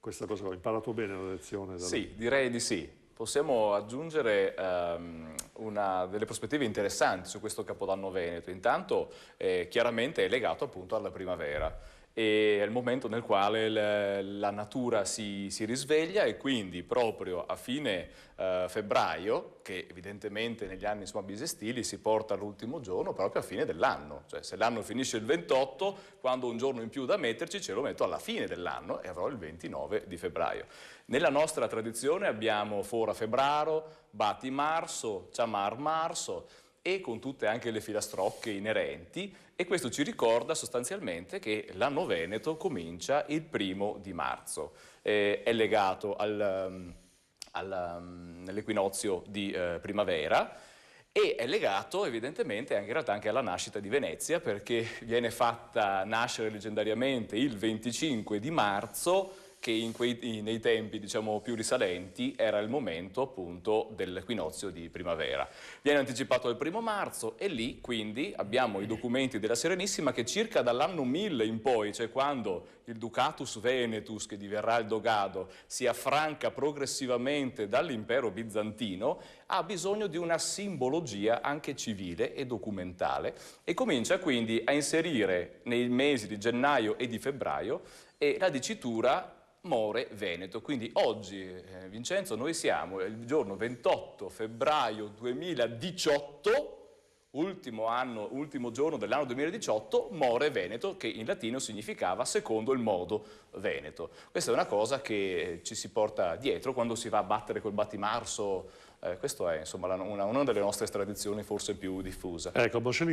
questa cosa. Ho imparato bene la lezione. Sì, direi di sì. Possiamo aggiungere una delle prospettive interessanti su questo Capodanno Veneto. Intanto, chiaramente è legato appunto alla primavera. E è il momento nel quale la natura si risveglia e quindi proprio a fine febbraio, che evidentemente negli anni bisestili si porta all'ultimo giorno proprio a fine dell'anno. Cioè se l'anno finisce il 28, quando ho un giorno in più da metterci ce lo metto alla fine dell'anno e avrò il 29 di febbraio. Nella nostra tradizione abbiamo Fora Febraro, Bati Marso, Ciamar Marso, e con tutte anche le filastrocche inerenti, e questo ci ricorda sostanzialmente che l'anno veneto comincia il 1° di marzo. È legato all'equinozio di primavera e è legato evidentemente anche, in realtà anche alla nascita di Venezia, perché viene fatta nascere leggendariamente il 25 di marzo, che nei tempi diciamo più risalenti era il momento appunto dell'equinozio di primavera. Viene anticipato al 1° marzo e lì quindi abbiamo i documenti della Serenissima che circa dall'anno 1000 in poi, cioè quando il Ducatus Venetus, che diverrà il Dogado, si affranca progressivamente dall'impero bizantino, ha bisogno di una simbologia anche civile e documentale e comincia quindi a inserire nei mesi di gennaio e di febbraio la dicitura More Veneto. Quindi oggi, Vincenzo, noi siamo il giorno 28 febbraio 2018, ultimo giorno dell'anno 2018, More Veneto, che in latino significava secondo il modo veneto. Questa è una cosa che ci si porta dietro quando si va a battere col battimarso. Questa è insomma una delle nostre tradizioni forse più diffuse. Ecco, Borsellino.